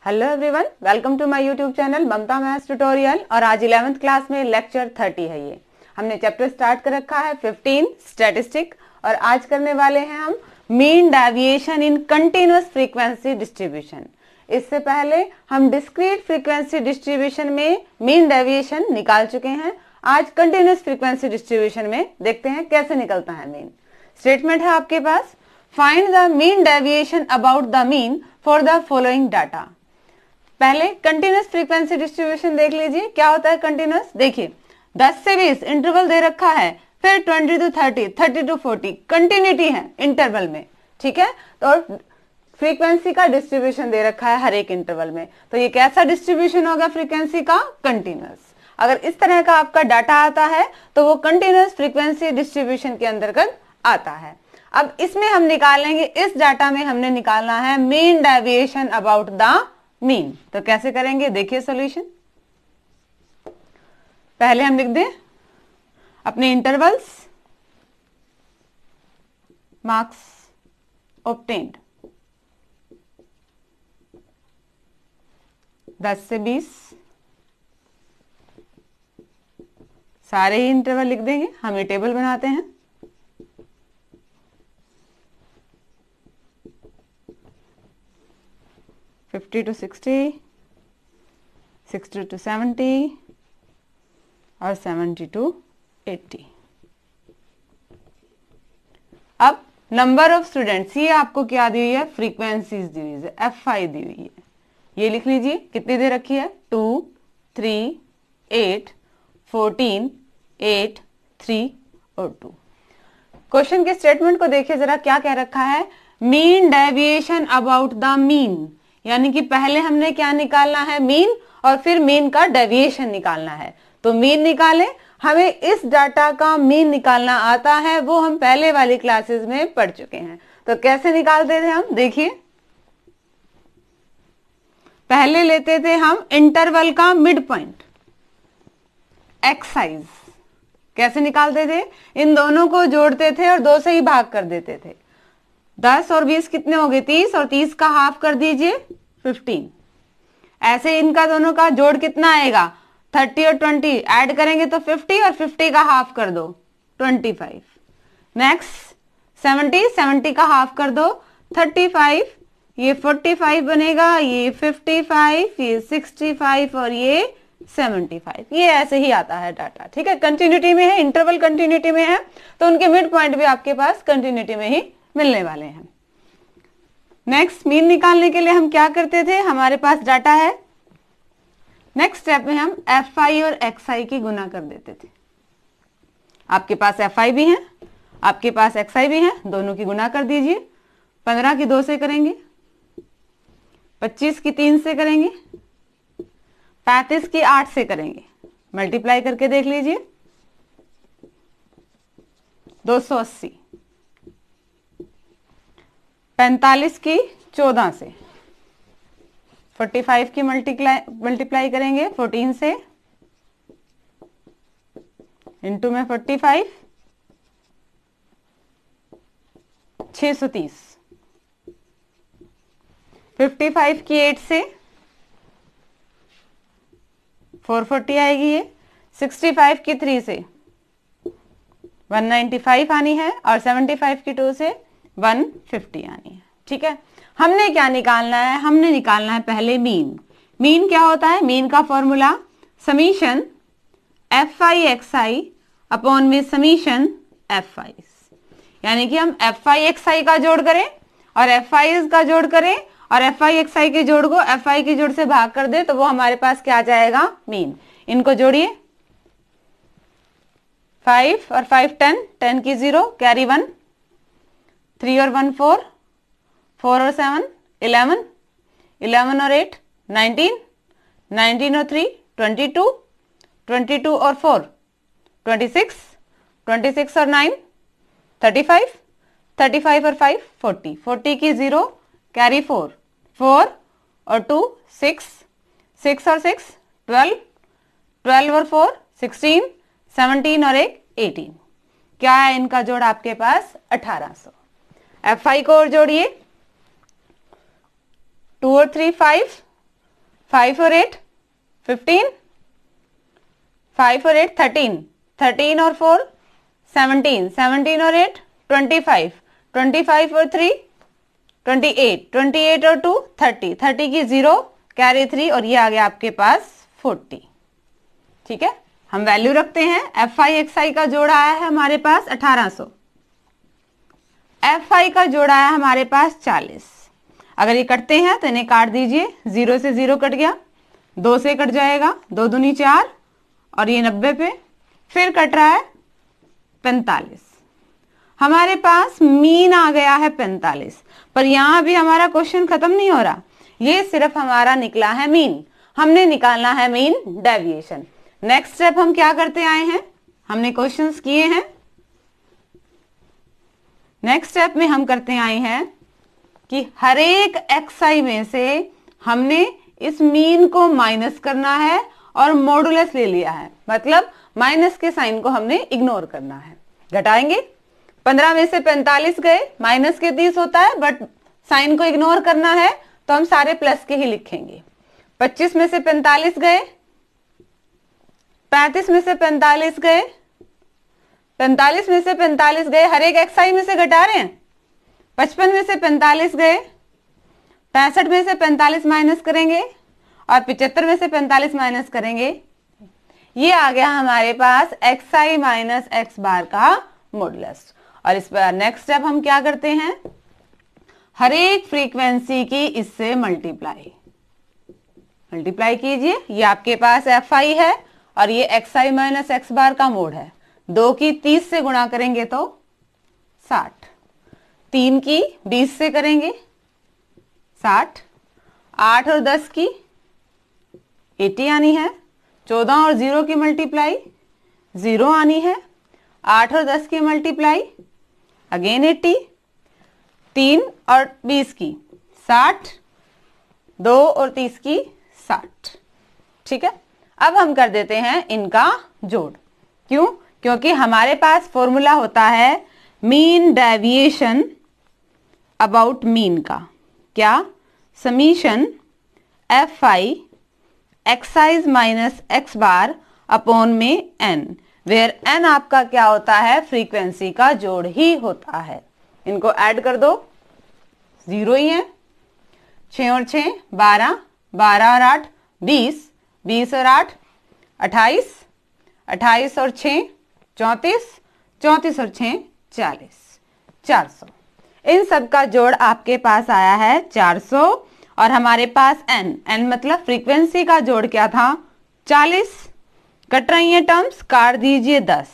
Hello everyone, welcome to my YouTube channel Mamta maths tutorial. और आज 11th class में lecture 30 है। ये हमने चैप्टर स्टार्ट कर रखा है 15 स्टैटिस्टिक, और आज करने वाले हैं हम मीन डेविएशन इन कंटिन्यूअस फ्रीक्वेंसी डिस्ट्रीब्यूशन। इससे पहले हम डिस्क्रीट फ्रीक्वेंसी डिस्ट्रीब्यूशन में मीन डेविएशन निकाल चुके हैं। आज कंटिन्यूअस फ्रीक्वेंसी डिस्ट्रीब्यूशन में देखते हैं कैसे निकलता है मीन। स्टेटमेंट है आपके पास, find the mean deviation about the mean for the following data. पहले कंटिन्यूअस फ्रीक्वेंसी डिस्ट्रीब्यूशन देख लीजिए, क्या होता है कंटिन्यूअस। देखिए 10 से 20 इंटरवल दे रखा है, फिर 20 to 30, 30 to 40 कंटिन्यूटी है इंटरवल में, ठीक है। तो फ्रीक्वेंसी का डिस्ट्रीब्यूशन दे रखा है हर एक इंटरवल में, तो ये कैसा डिस्ट्रीब्यूशन होगा फ्रीक्वेंसी का? कंटिन्यूअस। अगर इस तरह का आपका डाटा आता है तो वो कंटिन्यूअस फ्रीक्वेंसी डिस्ट्रीब्यूशन के अंतर्गत आता है। अब इसमें हम निकालेंगे, इस डाटा में हमने निकालना है mean deviation about the mean. तो कैसे करेंगे, देखिए सॉल्यूशन। पहले हम लिख दें अपने इंटरवल्स, मार्क्स ऑब्टेन्ड 10 से 20, सारे ही इंटरवल लिख देंगे। हम ये टेबल बनाते हैं। $50 to $60, $60 to $70 और $70 to $80। अब नंबर ऑफ स्टूडेंट्स, ये आपको क्या दी हुई है? फ्रीक्वेंसीज दी हुई है, F5 दी हुई है। ये लिख लीजिए, कितनी दे रखी है? 2, 3, 8, 14, 8, 3 और 2। क्वेश्चन के स्टेटमेंट को देखिए जरा, क्या कह रखा है? Mean deviation about the mean, यानी कि पहले हमने क्या निकालना है? मीन, और फिर मीन का डेविएशन निकालना है। तो मीन निकाले, हमें इस डाटा का मीन निकालना आता है, वो हम पहले वाली क्लासेस में पढ़ चुके हैं। तो कैसे निकालते थे हम? देखिए, पहले लेते थे हम इंटरवल का मिड पॉइंट, एक्साइज। कैसे निकालते थे? इन दोनों को जोड़ते थे और 2 से ही भाग कर देते थे। 10 और 20 कितने हो गए? 30, और 30 का हाफ कर दीजिए 15। ऐसे इनका दोनों का जोड़ कितना आएगा? 30 और 20 ऐड करेंगे तो 50, और 50 का हाफ कर दो 25। नेक्स्ट 70, 70 का हाफ कर दो 35, ये 45 बनेगा, ये 55, ये 65 और ये 75। ये ऐसे ही आता है डाटा, ठीक है। कंटिन्यूटी में है, इंटरवल कंटिन्यूटी में है, तो उनके मिड पॉइंट भी आपके पास कंटिन्यूटी में ही मिलने वाले हैं। नेक्स्ट मीन निकालने के लिए हम क्या करते थे? हमारे पास डाटा है, नेक्स्ट स्टेप में हम Fi और Xi की गुना कर देते थे। आपके पास Fi भी है, आपके पास Xi भी है, दोनों की गुना कर दीजिए। 15 की 2 से करेंगे, 25 की 3 से करेंगे, 35 की 8 से करेंगे, मल्टीप्लाई करके देख लीजिए। 280, 45 की 14 से, 45 की मल्टीप्लाई करेंगे 14 से, इंटू में 45, 630। 55 की 8 से 440 आएगी ये। 65 की 3 से 195 आनी है, और 75 की 2 से 150 आनी है, ठीक है। हमने क्या निकालना है? हमने निकालना है पहले मीन। मीन क्या होता है? मीन का formula summation Fi Xi upon में समीशन Fi, यानी कि हम Fi Xi का जोड़ करें और Fi का जोड़ करें, और Fi Xi के जोड़ को Fi के जोड़ से भाग कर दे, तो वो हमारे पास क्या आ जाएगा? मीन। इनको जोड़िए, 5 और 5 10, 10 की 0, कैरी 1, 3 और 1 4, 4 और 7 11, 11 और 8 19, 19 और 3 22, 22 और 4 26, 26 और 9 35, 35 और 5 40, 40 की 0, कैरी 4, 4 और 2 6, 6 और 6 12, 12 और 4 16, 17 और 1 18। क्या है इनका जोड़ आपके पास? 1800। Fi को और जोड़िए, 2 और 3 5, 5 और 8 15, 5 और 8 13, 13 और 4 17, 17 और 8 25, 25 और 3 28, 28 और 2 30, 30 की 0 कैरी 3 और ये आ गया आपके पास 40। ठीक है, हम वैल्यू रखते हैं। Fi Xi का जोड़ आया है हमारे पास 1800, Fi का जोड़ आया हमारे पास 40। अगर ये कटते हैं तो इन्हें काट दीजिए, 0 से 0 कट गया, 2 से कट जाएगा, 2 दूनी 4 और ये 90 पे, फिर कट रहा है 45। हमारे पास मीन आ गया है 45, पर यहां भी हमारा क्वेश्चन खत्म नहीं हो रहा, ये सिर्फ हमारा निकला है मीन, हमने निकालना है मीन डेविएशन। नेक्स्ट स्टेप हम क्या करते आए हैं, हमने क्वेश्चंस किए हैं, नेक्स्ट स्टेप में हम करते आए हैं कि हर एक xi में से हमने इस मीन को माइनस करना है और मॉडुलस ले लिया है, मतलब माइनस के साइन को हमने इग्नोर करना है। घटाएंगे, 15 में से 45 गए, माइनस के 30 होता है बट साइन को इग्नोर करना है तो हम सारे प्लस के ही लिखेंगे। 25 में से 45 गए, 35 में से 45 गए, 45 में से 45 गए, हर एक xi में से घटा रहे हैं। 55 में से 45 गए, 65 में से 45 माइनस करेंगे और 75 में से 45 माइनस करेंगे। ये आ गया हमारे पास xi माइनस x बार का मॉडुलस। और इस पर नेक्स्ट स्टेप हम क्या करते हैं, हर एक फ्रीक्वेंसी की इससे मल्टीप्लाई कीजिए। ये आपके पास Fi है और ये xi माइनस x बार का मोड है। 2 की 30 से गुणा करेंगे तो 60, 3 की 20 से करेंगे 60, 8 और 10 की 80 आनी है, 14 और 0 की मल्टीप्लाई 0 आनी है, 8 और 10 की मल्टीप्लाई अगेन 80, 3 और 20 की 60, 2 और 30 की 60। ठीक है, अब हम कर देते हैं इनका जोड़। क्यों? क्योंकि हमारे पास फॉर्मूला होता है मीन डेविएशन अबाउट मीन का। क्या? Summation Fi xi minus x bar upon में n, वेयर n आपका क्या होता है, फ्रीक्वेंसी का जोड़ ही होता है। इनको ऐड कर दो, 0 ही है। 6 और 6 12, 12 और 8 20, 20 और 8 28, 28 और 6 34, 34 और 6 40, 400। इन सब का जोड़ आपके पास आया है 400 और हमारे पास n मतलब फ्रीक्वेंसी का जोड़ क्या था, 40। कट रही है टर्म्स, काट दीजिए 10,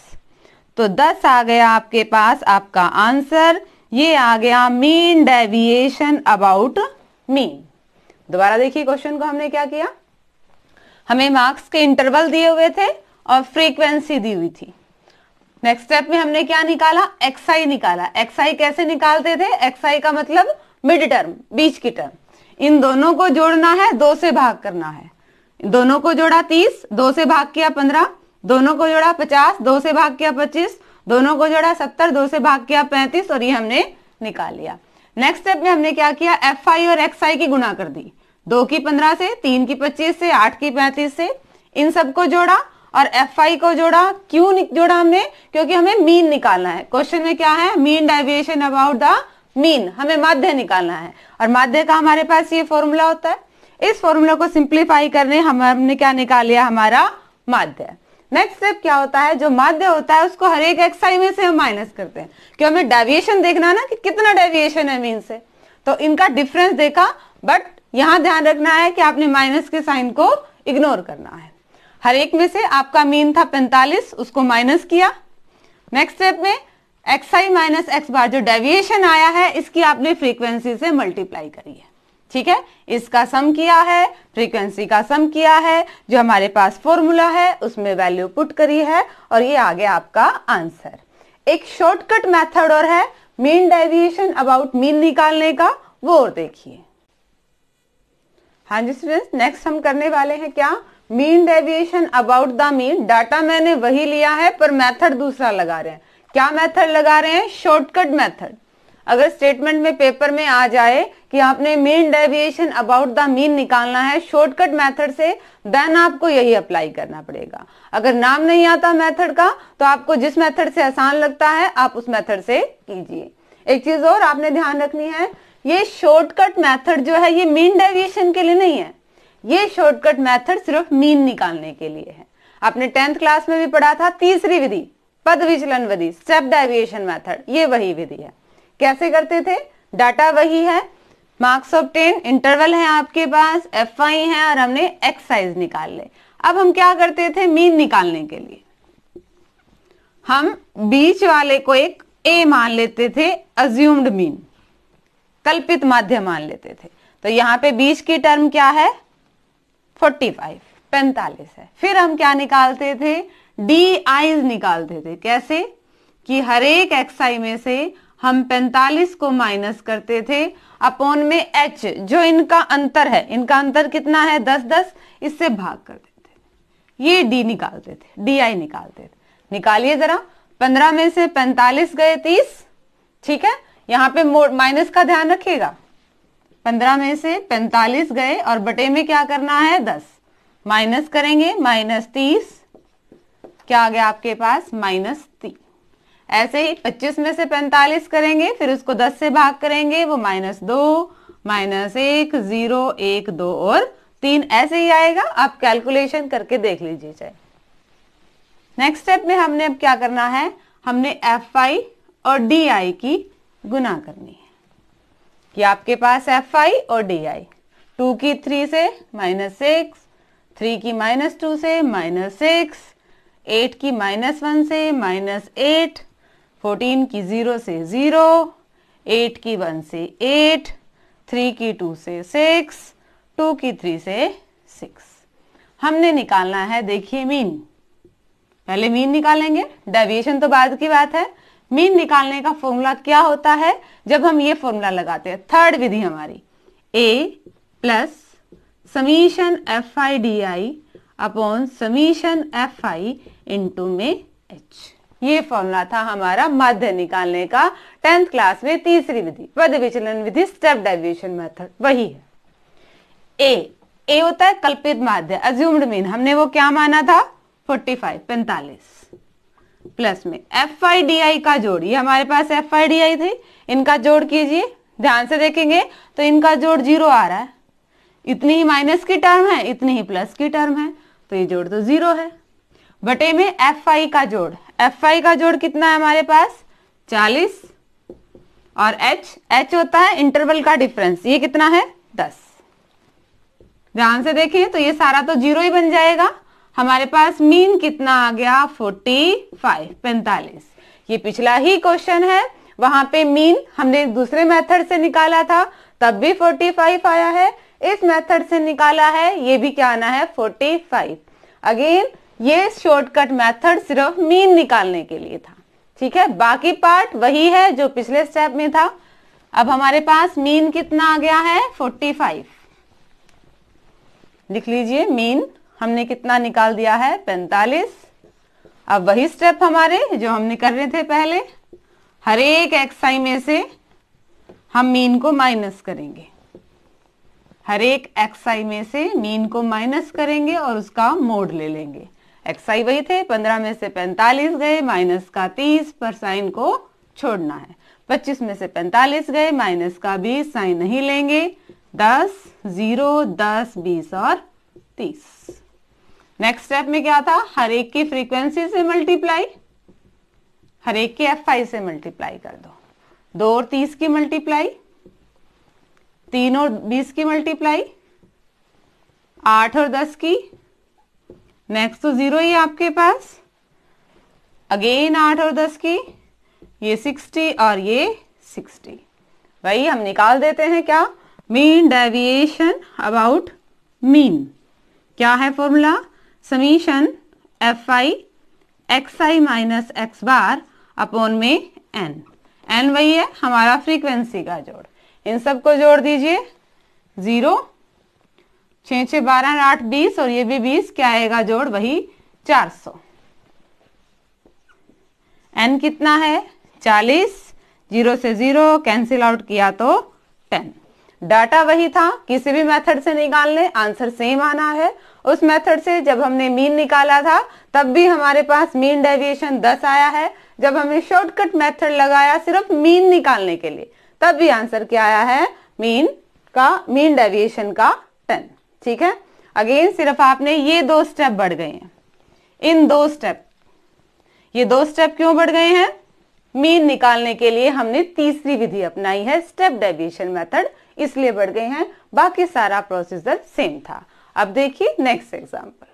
तो 10 आ गया आपके पास आपका आंसर। ये आ गया मीन डेविएशन अबाउट मीन। दोबारा देखिए क्वेश्चन को हमने क्या किया, हमें मार्क्स के इंटरवल दिए हुए थे और फ्रीक्वेंसी दी हुई थी। नेक्स्ट स्टेप में हमने क्या निकाला, xi निकाला। xi कैसे निकालते थे, xi का मतलब मिड टर्म, बीच की टर्म। इन दोनों को जोड़ना है, 2 से भाग करना है। दोनों को जोड़ा 30, 2 से भाग किया 15, दोनों को जोड़ा 50, 2 से भाग किया 25, दोनों को जोड़ा 70, 2 से भाग किया 35 और ये हमने निकाल लिया। नेक्स्ट स्टेप में हमने क्या किया, Fi और xi की गुणा कर दी, 2 की 15 से, 3 की 25 से, 8 की 35 से, इन सबको जोड़ा और Fi को जोड़ा। क्यों जोड़ा हमने, क्योंकि हमें मीन निकालना है। क्वेश्चन में क्या है, mean deviation about the mean, हमें माध्य निकालना है और माध्य का हमारे पास ये फॉर्मूला होता है। इस फॉर्मूला को सिंप्लीफाई करने हमने क्या निकाल लिया, हमारा माध्य। नेक्स्ट स्टेप क्या होता है, जो माध्य होता है उसको हर एक xi में से हम माइनस करते हैं, क्यों हमें डेविएशन देखना ना कि कितना डेविएशन है मीन से। तो इनका डिफरेंस देखा, बट यहां ध्यान रखना है कि आपने माइनस के साइन को इग्नोर करना है। हर एक में से आपका मीन था 45, उसको माइनस किया। नेक्स्ट स्टेप में xi माइनस x बार जो डेविएशन आया है इसकी आपने फ्रीक्वेंसी से मल्टीप्लाई करी है। ठीक है, इसका सम किया है, फ्रीक्वेंसी का सम किया है, जो हमारे पास फॉर्मूला है उसमें वैल्यू पुट करी है और ये आ गया आपका आंसर। एक शॉर्टकट मेथड और है मीन डेविएशन अबाउट मीन निकालने का, वो और देखिए। हाँ जी स्टूडेंट्स, नेक्स्ट हम करने वाले हैं क्या, mean deviation about the mean. Data मैंने वही लिया है पर मेथड दूसरा लगा रहे हैं। क्या मेथड लगा रहे हैं, शॉर्टकट मेथड। अगर स्टेटमेंट में पेपर में आ जाए कि आपने mean deviation about the mean निकालना है शॉर्टकट मेथड से, देन आपको यही अप्लाई करना पड़ेगा। अगर नाम नहीं आता मेथड का तो आपको जिस मेथड से आसान लगता है आप उस मेथड से कीजिए। एक चीज और आपने ध्यान रखनी है, ये शॉर्टकट मेथड जो है ये मीन डेविएशन के लिए नहीं है, ये शॉर्टकट मेथड सिर्फ मीन निकालने के लिए है। आपने 10th क्लास में भी पढ़ा था तीसरी विधि, पद विचलन विधि, स्टेप डेविएशन मेथड, ये वही विधि है। कैसे करते थे, डाटा वही है, मार्क्स ऑब्टेन, इंटरवल है आपके पास, FI है और हमने एक्सरसाइज निकाल ले। अब हम क्या करते थे, मीन निकालने के लिए हम बीच वाले को एक A मान लेते थे, अज्यूम्ड मीन, कल्पित माध्य मान लेते थे। तो यहाँ पे बीच की टर्म क्या है, 45 है। फिर हम क्या निकालते थे, DIs निकालते थे। कैसे कि हर एक XI में से हम 45 को माइनस करते थे, अपॉन में H जो इनका अंतर है, इनका अंतर कितना है 10, इससे भाग कर देते थे, ये D निकालते थे, DI निकालते थे। निकालिए जरा, 15 में से 45 गए 30, ठीक है, यहाँ पे माइनस का ध्यान रखिएगा। 15 में से 45 गए और बटे में क्या करना है 10, माइनस करेंगे, -30, क्या आ गया आपके पास -3। ऐसे ही 25 में से 45 करेंगे, फिर उसको 10 से भाग करेंगे, वो -2, -1, 0, 1, 2 और 3 ऐसे ही आएगा। आप कैलकुलेशन करके देख लीजिए चाहे। नेक्स्ट स्टेप में हमने अब क्या करना है, हमने FI और DI की गुना करनी है कि आपके पास FI और DI, 2 की 3 से -6, 3 की -2 से -6, 8 की -1 से -8, 14 की 0 से 0, 8 की 1 से 8, 3 की 2 से 6, 2 की 3 से 6। हमने निकालना है, देखिए मीन, पहले मीन निकालेंगे, डेविएशन तो बाद की बात है। मीन निकालने का फॉर्मूला क्या होता है, जब हम ये फॉर्मूला लगाते हैं, थर्ड विधि हमारी, A plus summation FI DI upon summation FI into में H। ये फॉर्मूला था हमारा माध्य निकालने का 10th क्लास में तीसरी विधि, पद विचलन विधि, स्टेप डेविएशन मेथड, वही है। A होता है कल्पित माध्य, अज्यूम्ड मीन, हमने वो क्या माना था 45 प्लस में FI DI का जोड़, ये हमारे पास FI DI थे, इनका जोड़ कीजिए, ध्यान से देखेंगे तो इनका जोड़ 0 आ रहा है, इतनी ही माइनस की टर्म है, इतनी ही प्लस की टर्म है, तो ये जोड़ तो 0 है। बटे में FI का जोड़, FI का जोड़ कितना है हमारे पास 40 और H होता है इंटरवल का डिफरेंस, ये कितना है 10। ध्यान से देखें तो ये सारा तो 0 ही बन जाएगा। हमारे पास मीन कितना आ गया 45। ये पिछला ही क्वेश्चन है, वहां पे मीन हमने दूसरे मेथड से निकाला था, तब भी 45 आया है, इस मेथड से निकाला है, ये भी क्या आना है 45। अगेन ये शॉर्टकट मेथड सिर्फ मीन निकालने के लिए था, ठीक है, बाकी पार्ट वही है जो पिछले स्टेप में था। अब हमारे पास मीन कितना आ गया है 45, लिख लीजिए, मीन हमने कितना निकाल दिया है 45। अब वही स्टेप हमारे जो हमने कर रहे थे पहले, हर एक XI में से हम मीन को माइनस करेंगे, हर एक XI में से मीन को माइनस करेंगे और उसका मोड ले लेंगे। XI वही थे, 15 में से 45 गए, माइनस का 30 पर साइन को छोड़ना है, 25 में से 45 गए, माइनस का 20 साइन नहीं लेंगे, 10, 0, 10, 20 और 30। नेक्स्ट स्टेप में क्या था, हर एक की फ्रीक्वेंसी से मल्टीप्लाई, हर एक की FI से मल्टीप्लाई कर दो, 2 और 30 की मल्टीप्लाई, 3 और 20 की मल्टीप्लाई, 8 और 10 की, नेक्स्ट तो 0 ही आपके पास, अगेन 8 और 10 की, ये 60 और ये 60। भाई हम निकाल देते हैं क्या, मीन डेविएशन अबाउट मीन। क्या है formula, summation FI XI minus X bar upon में N वही है हमारा फ्रीक्वेंसी का जोड़, इन सबको जोड़ दीजिए, 0, 6 6 12 8 20 और ये भी 20, क्या आएगा जोड़ वही 400। N कितना है 40, 0 से 0 कैंसिल आउट किया तो 10। डाटा वही था, किसी भी मेथड से निकाल लें आंसर सेम आना है। उस मेथड से जब हमने मीन निकाला था तब भी हमारे पास मीन डेविएशन 10 आया है। जब हमने शॉर्टकट मेथड लगाया सिर्फ मीन निकालने के लिए तब भी आंसर क्या आया है, मीन डेविएशन का 10। ठीक है, अगेन सिर्फ आपने ये 2 स्टेप बढ़ गए हैं। इन 2 स्टेप, ये 2 स्टेप क्यों बढ़ गए हैं? मीन निकालने के लिए हमने तीसरी विधि अपनाई है, स्टेप डेविएशन मेथड, इसलिए बढ़ गए हैं। बाकी सारा प्रोसीजर सेम था। अब देखिए नेक्स्ट एग्जांपल।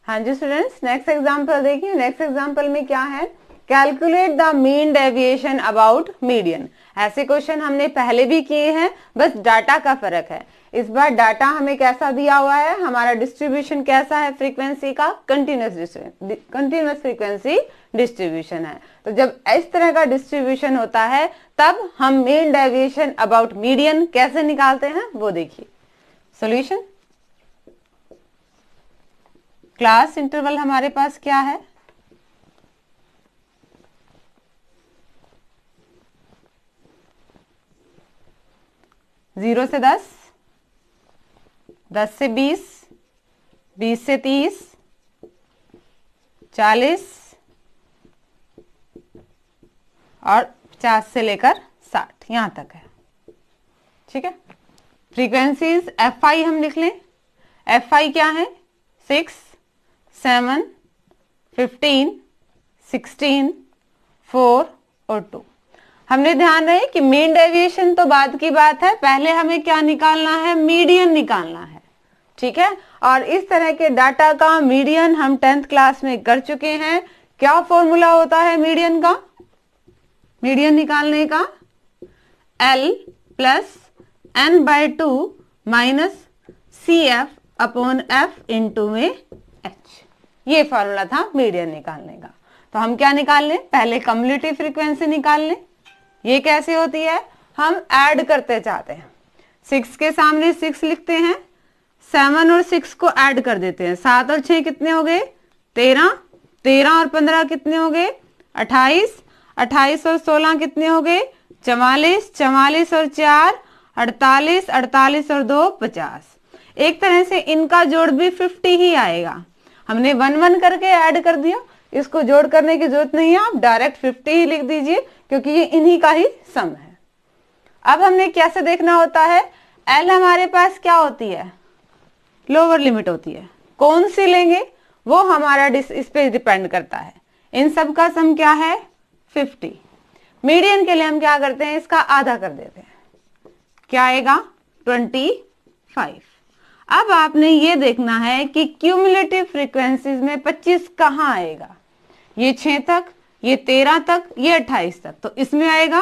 हाँ जी स्टूडेंट्स, नेक्स्ट एग्जांपल देखिए। नेक्स्ट एग्जांपल में क्या है, calculate the mean deviation about median. ऐसे क्वेश्चन हमने पहले भी किए हैं, बस डाटा का फर्क है। इस बार डाटा हमें कैसा दिया हुआ है, हमारा डिस्ट्रीब्यूशन कैसा है फ्रीक्वेंसी का, कंटिन्यूअस फ्रीक्वेंसी डिस्ट्रीब्यूशन है। तो जब इस तरह का डिस्ट्रीब्यूशन होता है तब हम मीन डेविएशन अबाउट मीडियन कैसे निकालते हैं वो देखिए। सॉल्यूशन, क्लास इंटरवल हमारे पास क्या है, जीरो से 10, 10 से 20, 20 से 30, 40 और 50 से लेकर 60 यहां तक है। ठीक है, फ्रीक्वेंसीज Fi हम लिख लें। Fi क्या है, 6, 7, 15, 16, 4 और 2। हमने ध्यान रहे कि मीन डेविएशन तो बाद की बात है, पहले हमें क्या निकालना है, मीडियन निकालना है। ठीक है, और इस तरह के डाटा का मीडियन हम 10th क्लास में कर चुके हैं। क्या फॉर्मूला होता है मीडियन का, मीडियन निकालने का, L plus n/2 minus CF upon F into में H। ये फॉर्मूला था मीडियन निकालने का। तो हम क्या निकाल लें, पहले कम्युलेटिव फ्रीक्वेंसी निकाल लें। ये कैसे होती है, हम ऐड करते जाते हैं। 6 के सामने 6 लिखते हैं, 7 और 6 को ऐड कर देते हैं। 7 और 6 कितने हो गए, 13, 13 और 15 कितने हो गए, 28, 28 और 16 कितने हो गए, 44, 44 और 4 48, 48 और 2 50। एक तरह से इनका जोड़ भी 50 ही आएगा। हमने 1 1 करके ऐड कर दिया, इसको जोड़ करने की जरूरत नहीं है, आप डायरेक्ट 50 ही लिख दीजिए क्योंकि ये इन्हीं का ही सम है। अब हमने कैसे देखना होता है, L हमारे पास क्या होती है, लोअर लिमिट होती है। कौन सी लेंगे वो हमारा इस पे डिपेंड करता है। इन सब का सम क्या है, 50। मीडियन के लिए हम क्या करते हैं, इसका आधा कर देते हैं, क्या आएगा 25। अब आपने ये देखना है कि क्यूमुलेटिव फ्रीक्वेंसीज में 25 कहाँ आएगा, ये 6 तक, ये 13 तक, ये 28 तक, तो इसमें आएगा।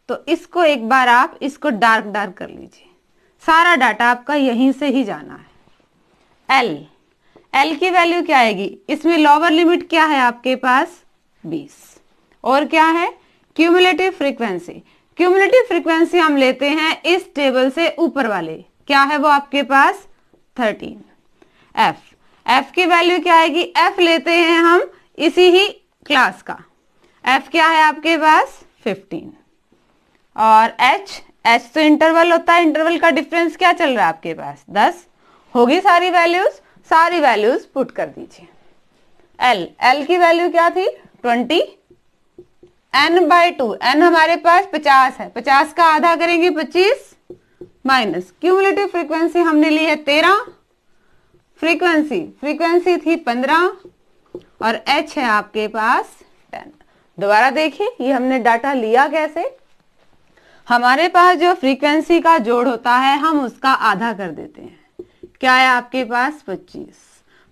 तो इसको एक बार आप इसको डार्क डार्क कर लीजिए, सारा डाटा आपका यहीं से ही जाना है। L की वैल्यू क्या आएगी, इसमें लोअर लिमिट क्या है आपके पास 20, और क्या है क्यूमुलेटिव फ्रीक्वेंसी। क्यूमुलेटिव फ्रीक्वेंसी हम लेते हैं इस टेबल से ऊपर वाले, क्या है वो आपके पास 13। F की वैल्यू क्या आएगी, F लेते हैं हम इसी ही क्लास का, F क्या है आपके पास 15। और H तो इंटरवल होता है, इंटरवल का डिफरेंस क्या चल रहा है आपके पास 10। होगी सारी वैल्यूज पुट कर दीजिए। L की वैल्यू क्या थी 20, n/2, n हमारे पास 50 है, 50 का आधा करेंगे 25 माइनस क्यूमुलेटिव फ्रीक्वेंसी हमने ली है 13, फ्रीक्वेंसी थी 15 और H है आपके पास 10। दोबारा देखिए ये हमने डाटा लिया कैसे, हमारे पास जो फ्रीक्वेंसी का जोड़ होता है हम उसका आधा कर देते हैं, क्या है आपके पास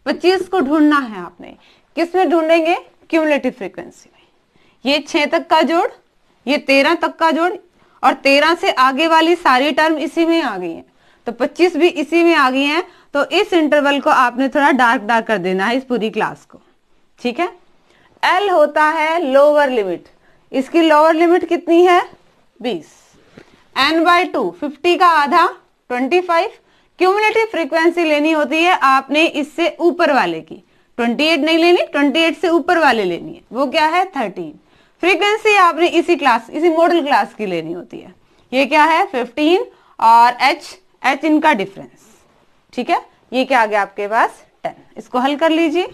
25 को ढूंढना है आपने। किस में ढूंढेंगे, क्यूमुलेटिव फ्रीक्वेंसी में। ये 6 तक का जोड़, ये 13 तक का जोड़, और 13 से आगे वाली सारी टर्म इसी में आ गई है, तो 25 भी इसी में आ गई है। तो इस इंटरवल को आपने थोड़ा डार्क डार्क कर देना है इस पूरी क्लास को। ठीक है, L होता है लोअर लिमिट, इसकी लोअर लिमिट कितनी है 20, n/2 50 का आधा 25। क्यूमुलेटिव फ्रीक्वेंसी लेनी होती है आपने इससे ऊपर वाले की, 28 नहीं लेनी, 28 से ऊपर वाले लेनी है, वो क्या है 13। फ्रीक्वेंसी आपने इसी मॉडल क्लास की लेनी होती है। ये क्या है 15 और h इनका डिफरेंस, ठीक है। ये क्या आ गया आपके पास 10। इसको हल कर लीजिए,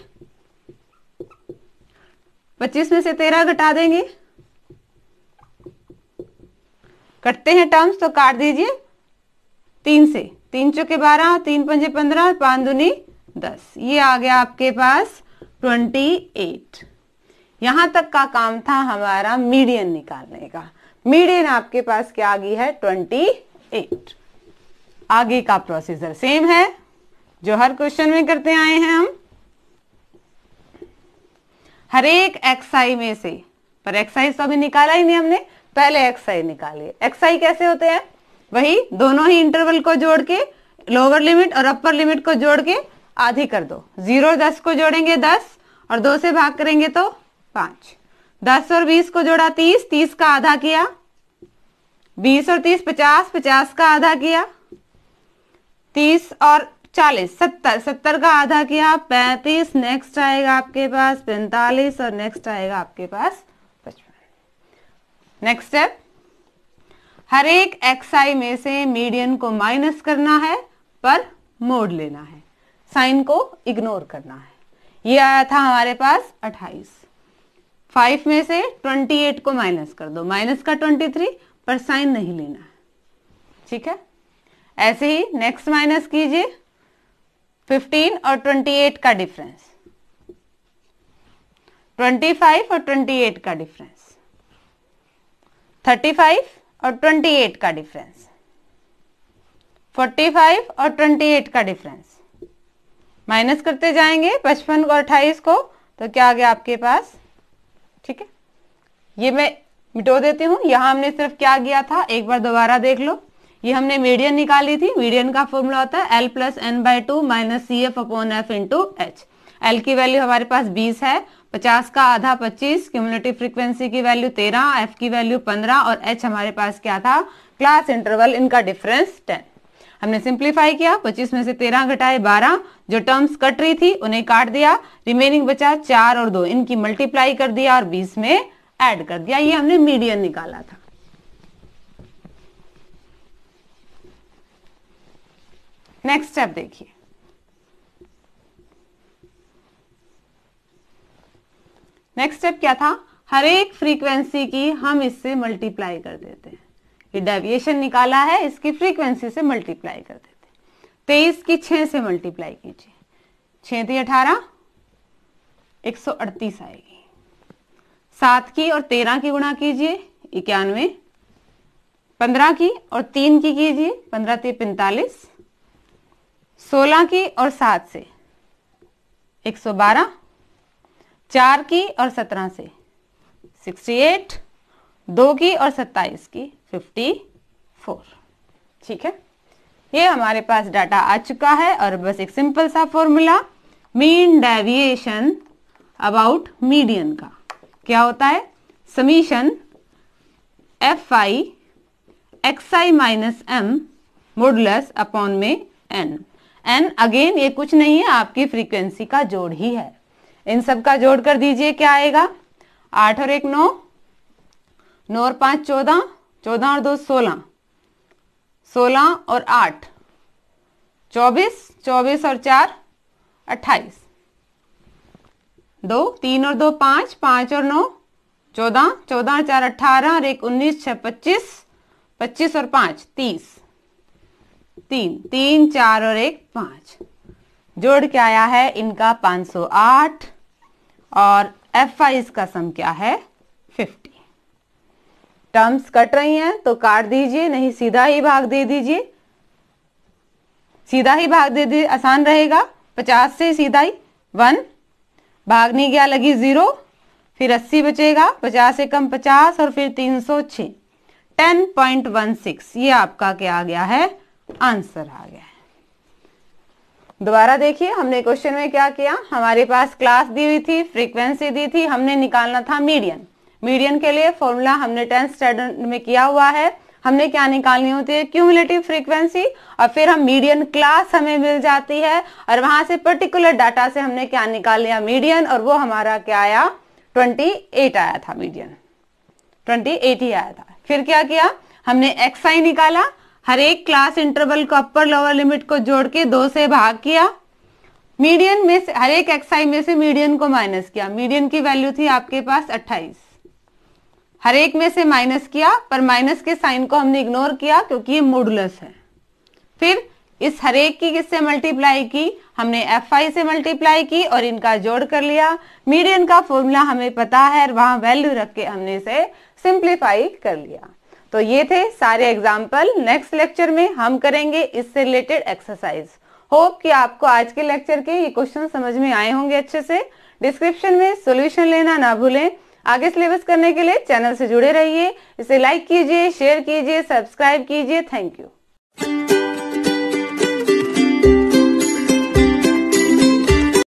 25 में से 13 घटा देंगे, कटते हैं टर्म्स तो काट दीजिए 3 से, 3 चौके 12, 3 पंजे 15, 5 दूनी 10। ये आ गया आपके पास 28। यहां तक का काम था हमारा मीडियन निकालने का। मीडियन आपके पास क्या आ गई है 28। आगे का प्रोसीजर सेम है जो हर क्वेश्चन में करते आए हैं हम। हर एक xi में से, पर xi तो अभी निकाला ही नहीं हमने, पहले xi निकालिए। xi कैसे होते हैं, वही दोनों ही इंटरवल को जोड़ के लोअर लिमिट और अपर लिमिट को जोड़ के आधी कर दो। 0 और 10 को जोड़ेंगे 10 और 2 से भाग करेंगे तो 5। 10 और 20 को जोड़ा 30, 30 का आधा किया। 20 और 30 50, 50 का आधा किया। 30 और 40 70, 70 का आधा किया। 35, नेक्स्ट आएगा आपके पास 45 और नेक्स्ट आएगा आपके पास 55। नेक्स्ट स्टेप, हर एक xi में से मीडियन को माइनस करना है पर मोड लेना है, साइन को इग्नोर करना है। ये आया था हमारे पास 28। 5 में से 28 को माइनस कर दो, माइनस का 23, पर साइन नहीं लेना है, ठीक है। ऐसे ही नेक्स्ट माइनस कीजिए 15 और 28 का डिफरेंस, 25 और 28 का डिफरेंस, 35 और 28 का डिफरेंस, 45 और 28 का डिफरेंस। माइनस करते जाएंगे 55 और 28 को, तो क्या आ गया आपके पास, ठीक है। ये मैं मिटो देती हूं। यहां हमने सिर्फ क्या किया था, एक बार दोबारा देख लो। ये हमने मीडियन निकाली थी। मीडियन का फॉर्मूला होता है L + n/2 - CF/F × H। L की वैल्यू हमारे पास 20 है, 50 का आधा 25, क्यूमुलेटिव फ्रीक्वेंसी की वैल्यू 13, F की वैल्यू 15 और H हमारे पास क्या था, क्लास इंटरवल, इनका डिफरेंस 10। हमने सिंप्लीफाई किया, 25 में से 13 घटाए 12, जो टर्म्स कट रही थी उन्हें काट दिया, रिमेनिंग बचा 4 और 2, इनकी मल्टीप्लाई कर दिया और 20 में ऐड कर दिया। ये हमने मीडियन निकाला था। नेक्स्ट स्टेप देखिए, नेक्स्ट स्टेप क्या था, हर एक फ्रीक्वेंसी की हम इससे मल्टीप्लाई कर देते हैं। ये डेविएशन निकाला है, इसकी फ्रीक्वेंसी से मल्टीप्लाई कर देते हैं। 23 की 6 से मल्टीप्लाई कीजिए, 6 × 18 138 आएगी। 7 की और 13 की गुणा कीजिए 91, 15 की और 3 की कीजिए 15 × 3 = 45, 16 की और 7 से 112, 4 की और 17 से 68, 2 की और 27 की 54, ठीक है। ये हमारे पास डाटा आ चुका है और बस एक सिंपल सा formula, mean deviation about median का क्या होता है, summation fi xi - m modulus upon में n। n अगेन ये कुछ नहीं है, आपकी फ्रीक्वेंसी का जोड़ ही है। इन सब का जोड़ कर दीजिए, क्या आएगा, 8 और 1 9, 9 और 5 14, 14 और 2 16, 16 और 8 24, 24 और 4 28, 2 3 और 2 5, 5 और 9 14, 14 और 4 18 और 1 19, 6 25, 25 और 5 30, 3 3 4 और 1 5, जोड़ क्या आया है इनका 508 और fi इसका सम क्या है 50। टर्म्स कट रही हैं तो काट दीजिए, नहीं सीधा ही भाग दे दीजिए, सीधा ही भाग दे दीजिए, आसान रहेगा। 50 से सीधा ही 1, भाग नहीं गया लगी 0, फिर 80 बचेगा, 50 से कम 50 और फिर 306, 10.16। ये आपका क्या आ गया है, आंसर आ गया है। दोबारा देखिए, हमने क्वेश्चन में क्या किया, हमारे पास क्लास दी हुई थी, फ्रीक्वेंसी दी थी, हमने निकालना था मीडियन। मीडियन के लिए फॉर्मूला हमने 10th स्टैंडर्ड में किया हुआ है। हमने क्या निकालनी होती है, क्यूमुलेटिव फ्रीक्वेंसी, और फिर हम मीडियन क्लास हमें मिल जाती है और वहां से पर्टिकुलर डाटा से हमने क्या निकाल लिया, मीडियन, और वो हमारा क्या आया 28 आया था मीडियन। 28 ही आया था। फिर क्या किया, हमने xi निकाला, हर एक क्लास इंटरवल को अपर लोअर लिमिट को जोड़ के 2 से भाग किया, मीडियन में से हर एक xi में से मीडियन को माइनस किया। मीडियन की वैल्यू थी आपके पास 28, हर एक में से माइनस किया, पर माइनस के साइन को हमने इग्नोर किया क्योंकि ये मॉडुलस है। फिर इस हर एक की किससे मल्टीप्लाई की, हमने fi से मल्टीप्लाई की और इनका जोड़ कर लिया। मीडियन का फॉर्मूला हमें पता है, वहां वैल्यू रख के हमने इसे सिंप्लीफाई कर लिया। तो ये थे सारे एग्जाम्पल। नेक्स्ट लेक्चर में हम करेंगे इससे रिलेटेड एक्सरसाइज। होप कि आपको आज के लेक्चर के ये क्वेश्चन समझ में आए होंगे अच्छे से। डिस्क्रिप्शन में सॉल्यूशन लेना ना भूलें। आगे सिलेबस करने के लिए चैनल से जुड़े रहिए। इसे लाइक कीजिए, शेयर कीजिए, सब्सक्राइब कीजिए। Thank you.